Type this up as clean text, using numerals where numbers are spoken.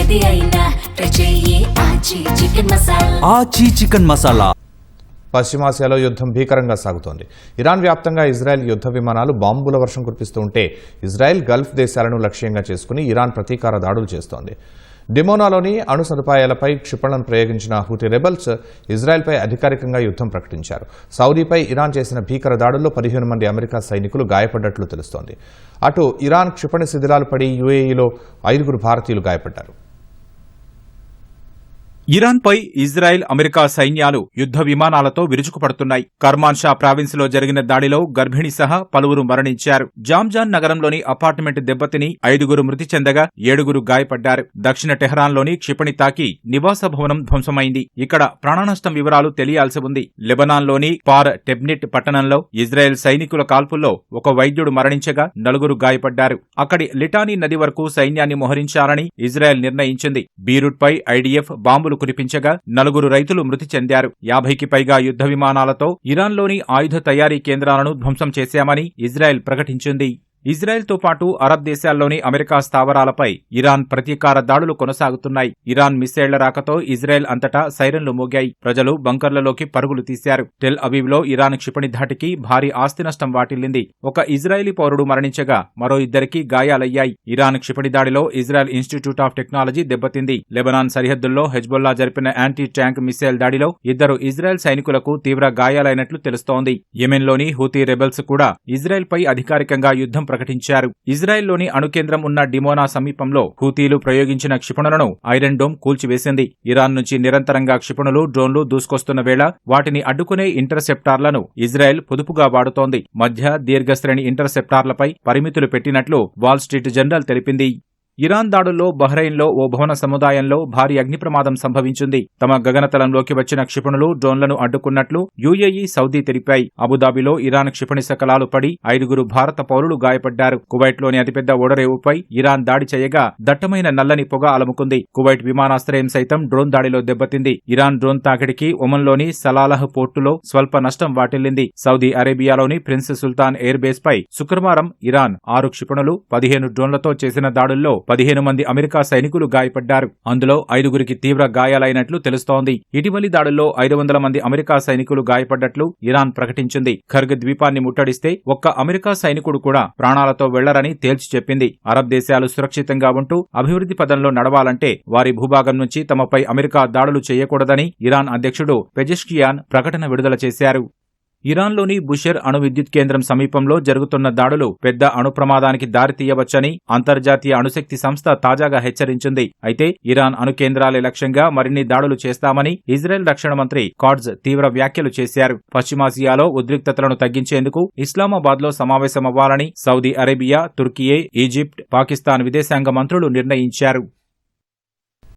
ఏది అయినా ట్రై చెయ్యి ఆచి చికెన్ మసాలా. ఆచి చికెన్ మసాలా. పశ్చిమాసియాలో యుద్ధం భీకరంగా సాగుతోంది. ఇరాన్ వ్యాప్తంగా ఇజ్రాయెల్ యుద్ధ విమానాలు బాంబుల వర్షం కురిపిస్తూ ఉంటే ఇజ్రాయెల్ గల్ఫ్ దేశాలను లక్ష్యంగా చేసుకుని ఇరాన్ ప్రతీకార దాడులు చేస్తోంది. డిమోనాలోని అణు సదుపాయాలపై క్షిపణులను ప్రయోగించిన హూటీ రెబల్స్ ఇజ్రాయెల్పై అధికారికంగా యుద్ధం ప్రకటించారు. సౌదీపై ఇరాన్ చేసిన భీకర దాడుల్లో 15 మంది అమెరికా సైనికులు గాయపడ్డట్లు తెలుస్తోంది. అటు ఇరాన్ క్షిపణి శిథిలాలు పడి యుఏఈలో 5 భారతీయులు గాయపడ్డారు. ఇరాన్పై ఇజ్రాయెల్, అమెరికా సైన్యాలు యుద్ధ విమానాలతో విరుచుకుపడుతున్నాయి. కర్మాన్షా ప్రావిన్స్ లో జరిగిన దాడిలో గర్భిణి సహా పలువురు మరణించారు. జామ్జాన్ నగరంలోని అపార్ట్మెంట్ దెబ్బతిని 5 మృతి చెందగా 7 గాయపడ్డారు. దక్షిణ టెహరాన్లోని క్షిపణి తాకి నివాస భవనం ధ్వంసమైంది. ఇక్కడ ప్రాణనష్టం వివరాలు తెలియాల్సి ఉంది. లెబనాన్లోని పార్ టెబ్నిట్ పట్టణంలో ఇజ్రాయెల్ సైనికుల కాల్పుల్లో ఒక వైద్యుడు మరణించగా 4 గాయపడ్డారు. అక్కడి లిటానీ నది వరకు సైన్యాన్ని మోహరించాలని ఇజ్రాయెల్ నిర్ణయించింది. బీరూట్పై ఐడీఎఫ్ బాంబులు కురిపించగా 4 రైతులు మృతి చెందారు. 50కి పైగా యుద్ధ విమానాలతో ఇరాన్లోని ఆయుధ తయారీ కేంద్రాలను ధ్వంసం చేశామని ఇజ్రాయెల్ ప్రకటించింది. ఇజ్రాయెల్తో పాటు అరబ్ దేశాల్లోని అమెరికా స్థావరాలపై ఇరాన్ ప్రతీకార దాడులు కొనసాగుతున్నాయి. ఇరాన్ మిస్సైళ్ల రాకతో ఇజ్రాయెల్ అంతటా సైరన్లు మోగాయి. ప్రజలు బంకర్లలోకి పరుగులు తీశారు. టెల్ అవీవ్లో ఇరాన్ క్షిపణి ధాటికి భారీ ఆస్తి నష్టం వాటిల్లింది. ఒక ఇజ్రాయెలీ పౌరుడు మరణించగా మరో 2 గాయాలయ్యాయి. ఇరాన్ క్షిపణి దాడిలో ఇజ్రాయెల్ ఇన్స్టిట్యూట్ ఆఫ్ టెక్నాలజీ దెబ్బతింది. లెబనాన్ సరిహద్దుల్లో హెజ్బొల్లా జరిపిన యాంటీ ట్యాంక్ మిసైల్ దాడిలో 2 ఇజ్రాయెల్ సైనికులకు తీవ్ర గాయాలైనట్లు తెలుస్తోంది. యెమెన్లోని హూతీ రెబెల్స్ కూడా ఇజ్రాయెల్పై అధికారికంగా యుద్ధం ప్రకటించారు. ఇజ్రాయెల్లోని అణుకేంద్రం ఉన్న డిమోనా సమీపంలో హూతీలు ప్రయోగించిన క్షిపణులను ఐరన్ డోమ్ కూల్చివేసింది. ఇరాన్ నుంచి నిరంతరంగా క్షిపణులు, డ్రోన్లు దూసుకొస్తున్న వేళ వాటిని అడ్డుకునే ఇంటర్సెప్టార్లను ఇజ్రాయెల్ పొదుపుగా వాడుతోంది. మధ్య దీర్ఘశ్రేణి ఇంటర్సెప్టార్లపై పరిమితులు పెట్టినట్లు వాల్ స్ట్రీట్ జర్నల్ తెలిపింది. ఇరాన్ దాడుల్లో బహ్రెయిన్లో ఓ భవన సముదాయంలో భారీ అగ్ని ప్రమాదం సంభవించింది. తమ గగనతలంలోకి వచ్చిన క్షిపణులు, డ్రోన్లను అడ్డుకున్నట్లు యుఏఈ, సౌదీ తెలిపాయి. అబుదాబిలో ఇరాన్ క్షిపణి శకలాలు పడి 5 భారత పౌరులు గాయపడ్డారు. కువైట్లోని అతిపెద్ద ఓడరేవుపై ఇరాన్ దాడి చేయగా దట్టమైన నల్లని పొగ అలముకుంది. కువైట్ విమానాశ్రయం సైతం డ్రోన్ దాడిలో దెబ్బతింది. ఇరాన్ డ్రోన్ తాకిడికి ఒమన్లోని సలాలహ్ పోర్టులో స్వల్ప నష్టం వాటిల్లింది. సౌదీ అరేబియాలోని ప్రిన్స్ సుల్తాన్ ఎయిర్ బేస్ పై శుక్రవారం ఇరాన్ 6 క్షిపణులు, 15 డ్రోన్లతో చేసిన దాడుల్లో 15 మంది అమెరికా సైనికులు గాయపడ్డారు. అందులో 5 తీవ్ర గాయాలైనట్లు తెలుస్తోంది. ఇటీవలి దాడుల్లో 500 మంది అమెరికా సైనికులు గాయపడ్డట్లు ఇరాన్ ప్రకటించింది. ఖర్గ్ ద్వీపాన్ని ముట్టడిస్తే ఒక్క అమెరికా సైనికుడు కూడా ప్రాణాలతో వెళ్లరని తేల్చి చెప్పింది. అరబ్ దేశాలు సురక్షితంగా ఉంటూ అభివృద్ధి పదంలో నడవాలంటే వారి భూభాగం నుంచి తమపై అమెరికా దాడులు చేయకూడదని ఇరాన్ అధ్యక్షుడు పెజెష్కియాన్ ప్రకటన విడుదల చేశారు. ఇరాన్లోని బుషెర్ అణు విద్యుత్ కేంద్రం సమీపంలో జరుగుతున్న దాడులు పెద్ద అణు ప్రమాదానికి దారితీయవచ్చని అంతర్జాతీయ అణుశక్తి సంస్థ తాజాగా హెచ్చరించింది. అయితే ఇరాన్ అణు కేంద్రాలే లక్ష్యంగా మరిన్ని దాడులు చేస్తామని ఇజ్రాయెల్ రక్షణ మంత్రి కాట్జ్ తీవ్ర వ్యాఖ్యలు చేశారు. పశ్చిమాసియాలో ఉద్రిక్తతలను తగ్గించేందుకు ఇస్లామాబాద్లో సమావేశమవ్వాలని Saudi Arabia, Turkiye, Egypt, Pakistan విదేశాంగ మంత్రులు నిర్ణయించారు.